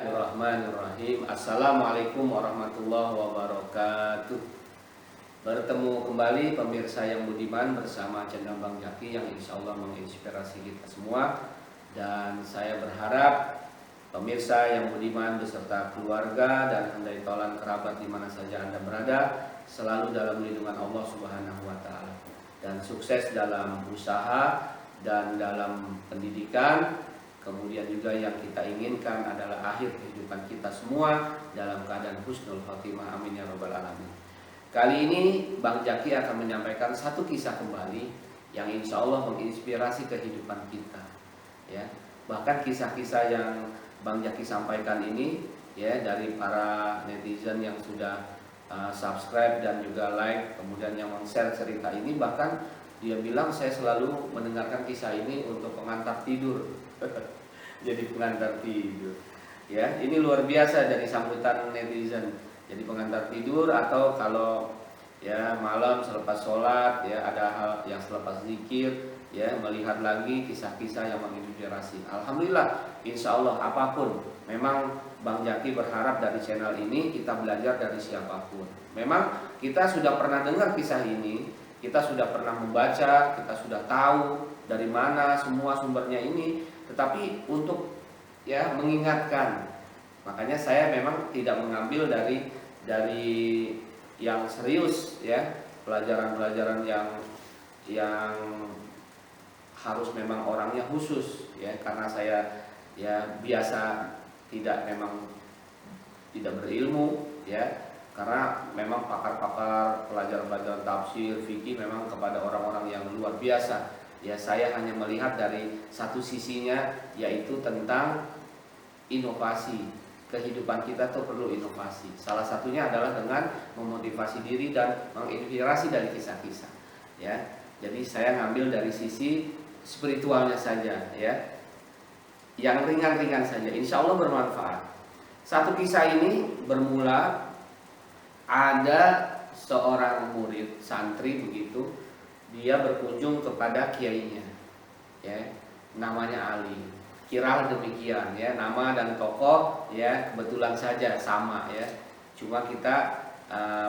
Bismillahirrahmanirrahim. Assalamualaikum warahmatullahi wabarakatuh. Bertemu kembali pemirsa yang budiman bersama channel Bang Jaki yang insya Allah menginspirasi kita semua. Dan saya berharap pemirsa yang budiman beserta keluarga dan handai tolan kerabat di mana saja Anda berada selalu dalam lindungan Allah Subhanahu wa taala dan sukses dalam usaha dan dalam pendidikan. Kemudian juga yang kita inginkan adalah akhir kehidupan kita semua dalam keadaan husnul khotimah, amin ya rabbal alamin. Kali ini Bang Jaki akan menyampaikan satu kisah kembali yang insya Allah menginspirasi kehidupan kita, ya. Bahkan kisah-kisah yang Bang Jaki sampaikan ini, ya, dari para netizen yang sudah subscribe dan juga like, kemudian yang share cerita ini, bahkan dia bilang saya selalu mendengarkan kisah ini untuk pengantar tidur. Jadi pengantar tidur, ya, ini luar biasa dari sambutan netizen. Jadi pengantar tidur, atau kalau ya malam selepas sholat, ya, ada hal yang selepas zikir, ya, melihat lagi kisah-kisah yang menginspirasi. Alhamdulillah, insya Allah apapun. Memang Bang Jaki berharap dari channel ini kita belajar dari siapapun. Memang kita sudah pernah dengar kisah ini, kita sudah pernah membaca, kita sudah tahu dari mana semua sumbernya ini. Tetapi untuk, ya, mengingatkan, makanya saya memang tidak mengambil dari yang serius, ya, pelajaran-pelajaran yang harus memang orangnya khusus, ya, karena saya, ya, biasa memang tidak berilmu, ya, karena memang pakar-pakar pelajaran-pelajaran tafsir, fikih memang kepada orang-orang yang luar biasa. Ya, saya hanya melihat dari satu sisinya, yaitu tentang inovasi. Kehidupan kita tuh perlu inovasi. Salah satunya adalah dengan memotivasi diri dan menginspirasi dari kisah-kisah, ya. Jadi saya ngambil dari sisi spiritualnya saja, ya, yang ringan-ringan saja, insya Allah bermanfaat. Satu kisah ini bermula ada seorang murid santri begitu, dia berkunjung kepada kiainya, ya, namanya Ali. Kira demikian, ya, nama dan tokoh, ya, kebetulan saja sama, ya. Cuma kita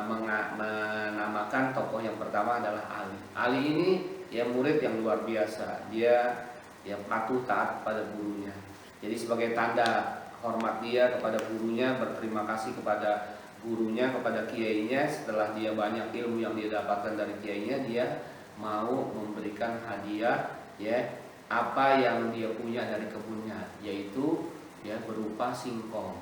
menamakan tokoh yang pertama adalah Ali. Ali ini, ya, murid yang luar biasa. Dia, ya, patuh taat pada gurunya. Jadi sebagai tanda hormat dia kepada gurunya, berterima kasih kepada gurunya, kepada kiainya, setelah dia banyak ilmu yang dia dapatkan dari kiainya, dia mau memberikan hadiah, ya, apa yang dia punya dari kebunnya, yaitu, ya, berupa singkong.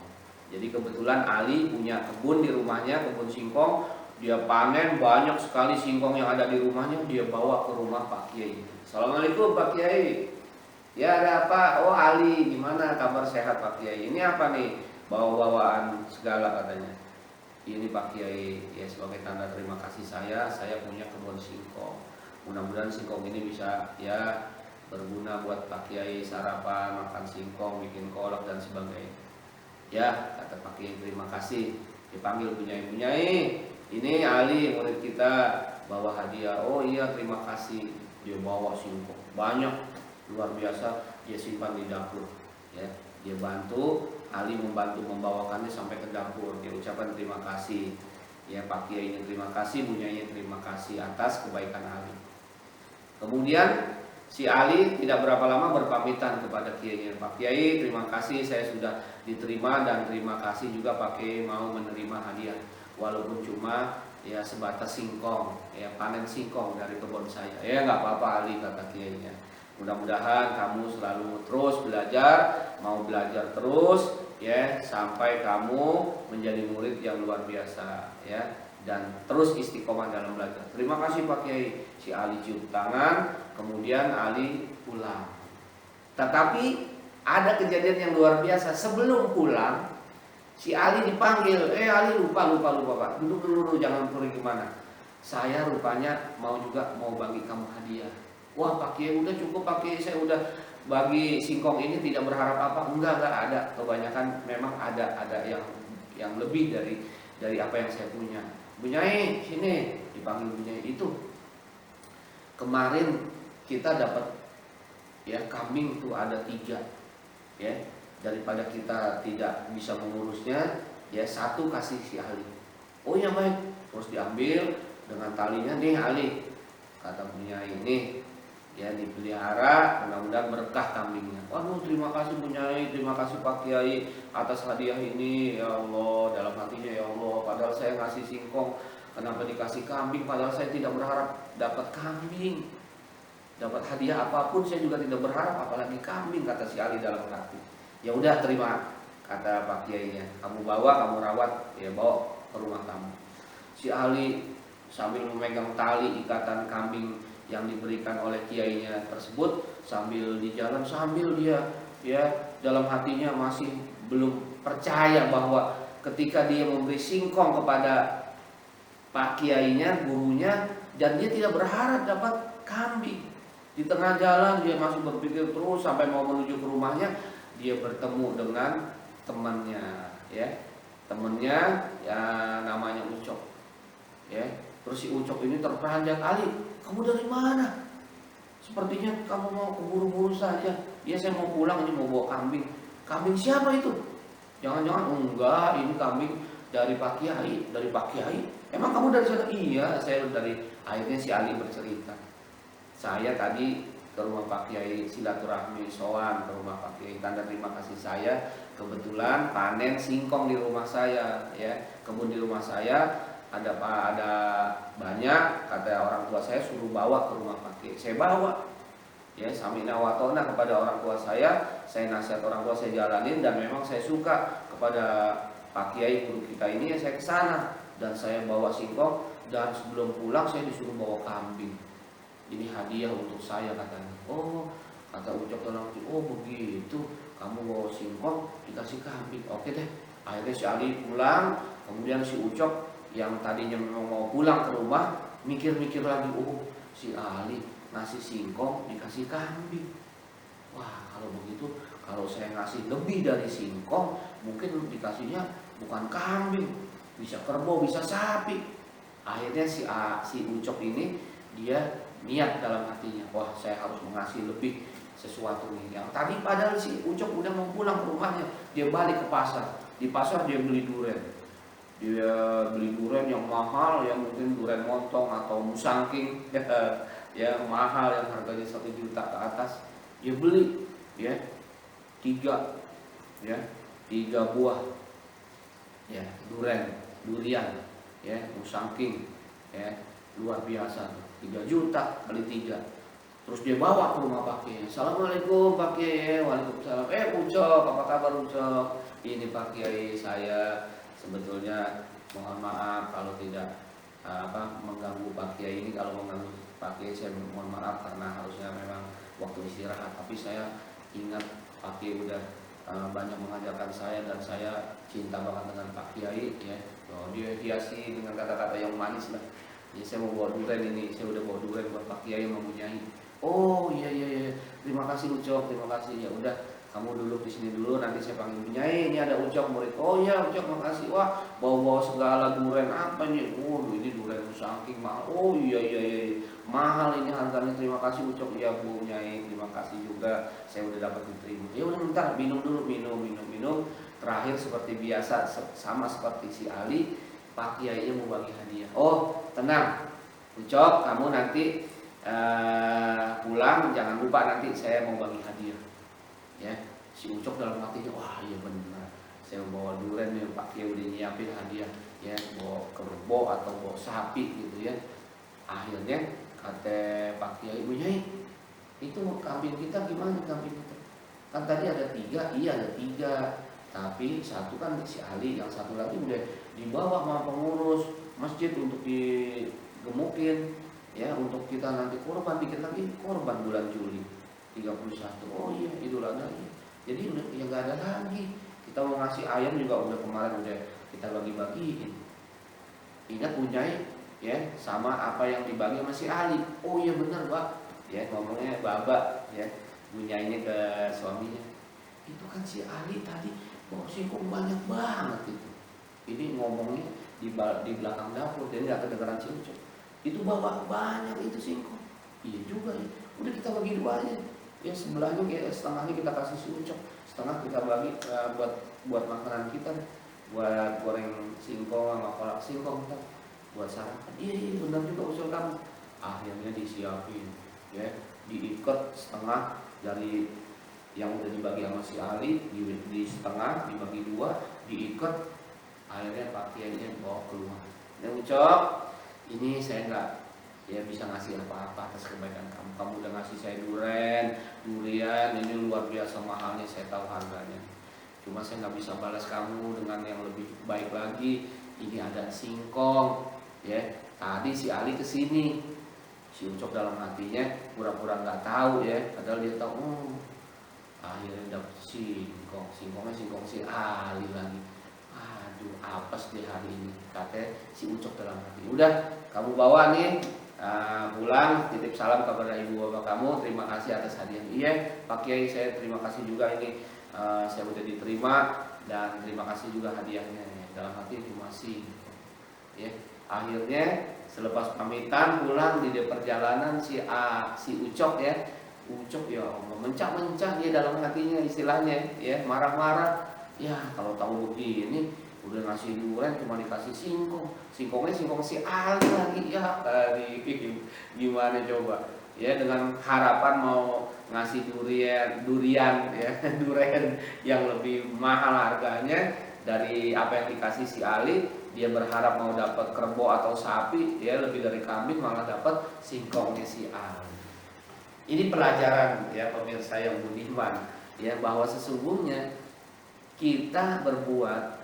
Jadi kebetulan Ali punya kebun di rumahnya, kebun singkong. Dia panen banyak sekali singkong yang ada di rumahnya, dia bawa ke rumah Pak Kiai. Assalamualaikum Pak Kiai. Ya, ada apa? Oh, Ali, gimana kabar, sehat Pak Kiai? Ini apa nih? Bawa-bawaan segala katanya. Ini Pak Kiai, ya, sebagai tanda terima kasih saya punya kebun singkong. Mudah-mudahan singkong ini bisa, ya, berguna buat Pak Kiai sarapan, makan singkong, bikin kolak dan sebagainya. Ya, kata Pak Kiai, terima kasih. Dipanggil punyai, ini Ali murid kita bawa hadiah. Oh iya, terima kasih. Dia bawa singkong banyak, luar biasa, dia simpan di dapur, ya. Dia bantu, Ali membantu membawakannya sampai ke dapur. Dia ucapkan terima kasih. Ya, Pak Kiai ini terima kasih, punyai terima kasih atas kebaikan Ali. Kemudian si Ali tidak berapa lama berpamitan kepada kiainya. Pak Kiai, terima kasih, saya sudah diterima, dan terima kasih juga Pak Kiai mau menerima hadiah, walaupun cuma, ya, sebatas singkong, ya, panen singkong dari kebun saya. Ya, nggak apa-apa Ali, kata kiainya. Mudah-mudahan kamu selalu terus belajar, mau belajar terus, ya, sampai kamu menjadi murid yang luar biasa, ya, dan terus istiqomah dalam belajar. Terima kasih Pak Kiai. Si Ali cium tangan, kemudian Ali pulang. Tetapi ada kejadian yang luar biasa. Sebelum pulang, si Ali dipanggil. Ali, lupa Pak. Duduk dulu, jangan pergi kemana. Saya rupanya mau bagi kamu hadiah. Wah Pak Kiai, udah cukup Pak Kiai, saya udah bagi singkong ini, tidak berharap apa. Enggak ada. Kebanyakan memang ada yang lebih dari apa yang saya punya. Bunyai, sini, dipanggil Bunyai. Itu kemarin kita dapat, ya, kambing tuh ada 3, ya. daripada kita tidak bisa mengurusnya, ya satu kasih si Ali. Oh ya baik, terus diambil dengan talinya, nih Ali, kata punya ini, ya dipelihara, mudah-mudahan berkah kambingnya. Waduh, terima kasih Bunyai, terima kasih Pak Kiai atas hadiah ini, ya Allah. Dalam hatinya, ya Allah, padahal saya ngasih singkong, kenapa dikasih kambing? Padahal saya tidak berharap dapat kambing, dapat hadiah apapun saya juga tidak berharap, apalagi kambing, kata si Ali dalam hati. Ya udah terima, kata Pak Kiainya, kamu bawa, kamu rawat, ya bawa ke rumah kamu. Si Ali sambil memegang tali ikatan kambing yang diberikan oleh kiainya tersebut, sambil di jalan, sambil dia ya dalam hatinya masih belum percaya bahwa ketika dia memberi singkong kepada Pak Kiainya, gurunya, dan dia tidak berharap dapat kambing. Di tengah jalan dia masih berpikir terus sampai mau menuju ke rumahnya, dia bertemu dengan temannya, ya temannya ya namanya Ucok, ya. Terus si Ucok ini terperanjat, Ali, kamu dari mana? Sepertinya kamu mau keburu-buru saja. Ya saya mau pulang, ini mau bawa kambing. Kambing siapa itu? Jangan-jangan enggak, ini kambing dari Pak Kiai. Dari Pak Kiai? Emang kamu dari sana? Iya, saya dari. Akhirnya si Ali bercerita, saya tadi ke rumah Pak Kiai silaturahmi, sowan ke rumah Pak Kiai, tanda terima kasih saya kebetulan panen singkong di rumah saya, ya kebun di rumah saya ada banyak, kata orang tua saya suruh bawa ke rumah Pak Kiai, saya bawa, ya samina wa ta'na kepada orang tua saya nasihat orang tua saya jalanin, dan memang saya suka kepada Pak Kiai guru kita ini, ya saya ke sana dan saya bawa singkong, dan sebelum pulang saya disuruh bawa kambing. Ini hadiah untuk saya, katanya. Oh, kata Ucok dalam hati, oh begitu, kamu bawa singkong dikasih kambing. Oke deh. Akhirnya si Ali pulang, kemudian si Ucok yang tadinya memang mau pulang ke rumah mikir-mikir lagi, oh si Ali ngasih singkong dikasih kambing. Wah, kalau begitu, kalau saya ngasih lebih dari singkong, mungkin dikasihnya bukan kambing, bisa kerbau, bisa sapi. Akhirnya si Ucok ini dia niat dalam hatinya, wah saya harus mengasih lebih sesuatu nih. Yang tadi padahal si Ucok udah mau pulang ke rumahnya, dia balik ke pasar. Di pasar dia beli durian. Dia beli durian yang mahal, yang mungkin durian montong atau musangking, ya mahal, yang harganya 1 juta ke atas. Dia beli, ya 3 buah, ya durian, ya musangking, ya luar biasa. 3 juta kali 3. Terus dia bawa ke rumah Pak Kiai. Assalamualaikum Pak Kiai. Waalaikumsalam. Ucok, apa kabar Ucok? Ini Pak Kiai, saya sebetulnya mohon maaf kalau tidak mengganggu Pak Kiai ini. Kalau mengganggu Pak Kiai saya mohon maaf, karena harusnya memang waktu istirahat. Tapi saya ingat Pak Kiai udah banyak mengajarkan saya, dan saya cinta banget dengan Pak Kiai, ya. Dia hiasi dengan kata-kata yang manis lah. Ya, saya mau bawa durian ini, saya udah bawa durian buat Pak Kiai mempunyai. Oh iya, terima kasih Ucok, terima kasih. Ya udah, kamu duduk di sini dulu, nanti saya panggil Bunyai. Ini ada Ucok murid. Oh iya Ucok, makasih. Wah, bawa segala durian apa nih? Oh ini durian musangking mahal. Oh iya, mahal ini harganya. Terima kasih Ucok. Ya Bunyai, terima kasih juga. Saya udah dapat diterima. Ya udah, bentar, minum dulu, minum. Terakhir seperti biasa, sama seperti si Ali, Pak Kiai mau bagi hadiah. Oh tenang, Ucok, kamu nanti pulang jangan lupa, nanti saya mau bagi hadiah. Ya, si Ucok dalam hatinya, wah iya benar, saya bawa durian nih, Pak Kiai udah nyiapin hadiah, ya bawa kerbau atau bawa sapi gitu ya. Akhirnya kata Pak Kiai, Bunyai, itu kambing kita gimana kambing kita? Kan tadi ada 3, iya ada 3. Tapi satu kan si Ali, yang satu lagi udah dibawa sama pengurus masjid untuk digemukin, ya untuk kita nanti korban, bikin lagi korban bulan Juli 31. Oh iya, Idul Adha. Jadi udah ya nggak ada lagi. Kita mau ngasih ayam juga udah kemarin udah kita bagi-bagiin. Ingat Bunyai, ya sama apa yang dibagi masih Ali. Oh iya benar Pak, ya ngomongnya Baba, ya Bunyainya ke suaminya. Itu kan si Ali tadi bawa singkong banyak banget itu. Ini ngomongnya di belakang dapur, dia nggak kedengeran si Ucok. Itu bawa banyak itu singkong. Iya juga ya. Udah kita bagi 2 aja. Ya sebelahnya setengahnya kita kasih si Ucok, setengah kita bagi buat makanan kita, buat goreng singkong sama kolak singkong kita, buat sarapan. Iya benar juga usul kamu. Akhirnya disiapin, ya, diikat setengah dari yang udah dibagi sama si Ali, di setengah dibagi dua, diikat, akhirnya pakaiannya bawa keluar. Dan Ucok, ini saya nggak bisa ngasih apa-apa atas kebaikan kamu. Kamu udah ngasih saya durian, ini luar biasa mahalnya, saya tahu harganya. Cuma saya nggak bisa balas kamu dengan yang lebih baik lagi. Ini ada singkong, ya. Tadi si Ali kesini, si Ucok dalam hatinya pura-pura nggak tahu, ya. Padahal dia tahu. Akhirnya dapet singkongnya singkong si Ali lagi. Aduh, apes deh hari ini, katanya si Ucok dalam hati. Udah, kamu bawa nih. Pulang, titip salam kepada ibu bapak kamu, terima kasih atas hadiah. Iya Pak Kiai, saya terima kasih juga ini, saya udah diterima, dan terima kasih juga hadiahnya. Dalam hati cuma sih, ya. Akhirnya selepas pamitan pulang di perjalanan si Ucok, ya, Ucok ya Allah mencak-mencak dia dalam hatinya, istilahnya, ya, marah-marah. Ya kalau tahu begini, udah ngasih durian cuma dikasih singkongnya singkong si Ali lagi, ya tadi gimana coba, ya, dengan harapan mau ngasih durian ya durian yang lebih mahal harganya dari apa yang dikasih si Ali. Dia berharap mau dapat kerbau atau sapi, ya, lebih dari kambing, malah dapat singkongnya si Ali. Ini pelajaran, ya, pemirsa yang budiman, ya, bahwa sesungguhnya kita berbuat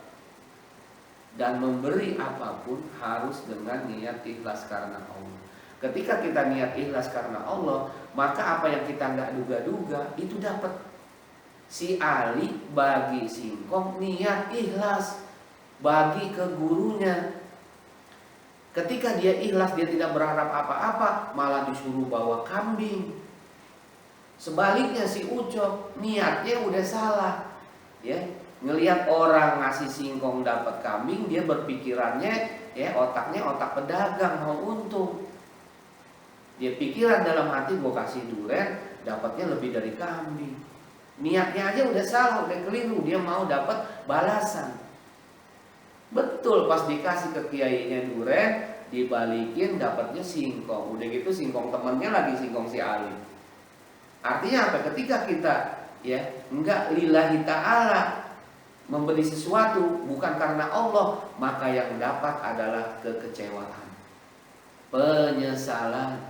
dan memberi apapun harus dengan niat ikhlas karena Allah. Ketika kita niat ikhlas karena Allah, maka apa yang kita nggak duga-duga itu dapat. Si Ali bagi singkong niat ikhlas, bagi ke gurunya. Ketika dia ikhlas, dia tidak berharap apa-apa, malah disuruh bawa kambing. Sebaliknya si Ucok niatnya udah salah, ya. Ngelihat orang ngasih singkong dapat kambing, dia berpikirannya, ya, otaknya otak pedagang, mau untung. Dia pikiran dalam hati, gue kasih durian dapatnya lebih dari kambing. Niatnya aja udah salah, udah keliru, dia mau dapat balasan. Betul, pas dikasih ke kiainya durian, dibalikin dapatnya singkong. Udah gitu singkong temennya lagi singkong si Ali. Artinya apa? Ketika kita, ya, enggak lillahi ta'ala memberi sesuatu bukan karena Allah, maka yang dapat adalah kekecewaan, penyesalan,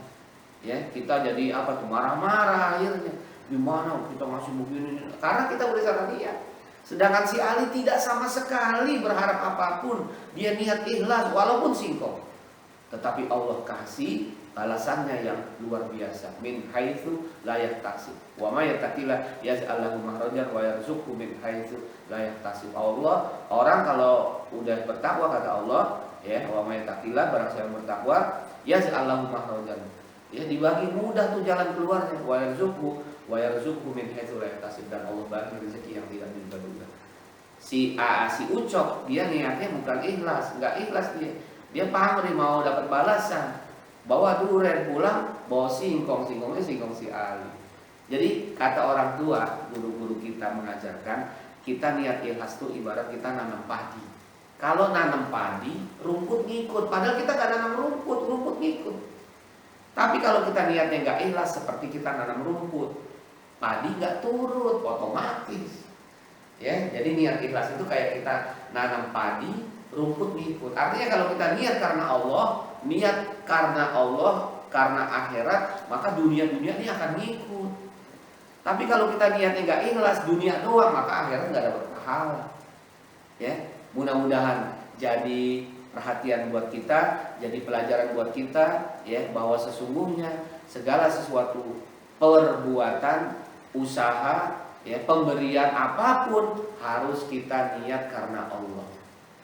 ya. Kita jadi apa tuh, marah-marah akhirnya. Gimana kita ngasih begini? Karena kita udah salah niat. Sedangkan si Ali tidak sama sekali berharap apapun, dia niat ikhlas walaupun singkong, tetapi Allah kasih balasannya yang luar biasa. Min haitsu la yahtasib. Wa may yattaqillah yaj'al lahu makhrajan wa yarzuqhu min haitsu la yahtasib. Allah, orang kalau udah bertakwa kata Allah, ya, wa may yattaqillah, barang siapa yang bertakwa, yaj'al lahu makhrajan. Ya, dibagi mudah tuh jalan keluarnya. Wa yarzuqhu min haitsu la yahtasib, dan Allah bagi rezeki yang tidak diduga-duga. Si Ucok, dia niatnya bukan ikhlas, enggak ikhlas dia. Dia pamrih mau dapat balasan. Bawa durian pulang, bawa singkongnya singkong si Ali. Jadi kata orang tua, guru-guru kita mengajarkan, kita niat ikhlas itu ibarat kita nanam padi. Kalau nanam padi, rumput ngikut. Padahal kita gak nanam rumput ngikut. Tapi kalau kita niatnya gak ikhlas, seperti kita nanam rumput, padi gak turut, otomatis. Ya, jadi niat ikhlas itu kayak kita nanam padi, rumput ngikut. Artinya kalau kita niat karena Allah, niat karena Allah, karena akhirat, maka dunia ini akan ngikut. Tapi kalau kita niatnya nggak ikhlas, dunia doang, maka akhirat nggak dapat pahala. Ya, mudah-mudahan jadi perhatian buat kita, jadi pelajaran buat kita, ya, bahwa sesungguhnya segala sesuatu perbuatan, usaha, ya, pemberian apapun harus kita niat karena Allah.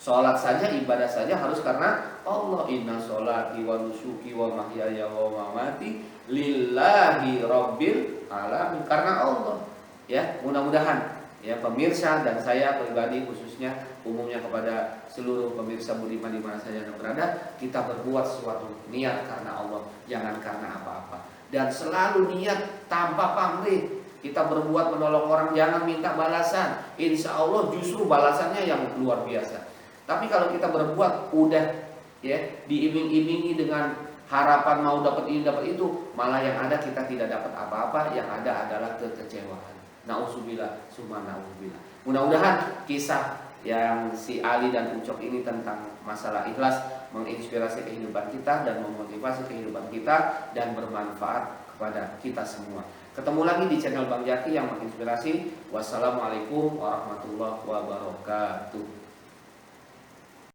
Sholat saja, ibadah saja harus karena Allah. Inna sholati wa nusuki wa mahyaya wa mamati lillahi rabbil alamin, karena Allah. Ya, mudah-mudahan, ya, pemirsa dan saya pribadi khususnya, umumnya kepada seluruh pemirsa budiman di mana saja yang berada, kita berbuat sesuatu niat karena Allah, jangan karena apa-apa. Dan selalu niat tanpa pamrih. Kita berbuat menolong orang, jangan minta balasan. Insya Allah justru balasannya yang luar biasa. Tapi kalau kita berbuat udah ya diiming-imingi dengan harapan mau dapat ini dapat itu, malah yang ada kita tidak dapat apa-apa, yang ada adalah kekecewaan. Nauzubillah, summa nauzubillah. Mudah-mudahan kisah yang si Ali dan Ucok ini tentang masalah ikhlas menginspirasi kehidupan kita dan memotivasi kehidupan kita dan bermanfaat kepada kita semua. Ketemu lagi di channel Bang Jaki yang menginspirasi. Wassalamualaikum warahmatullahi wabarakatuh.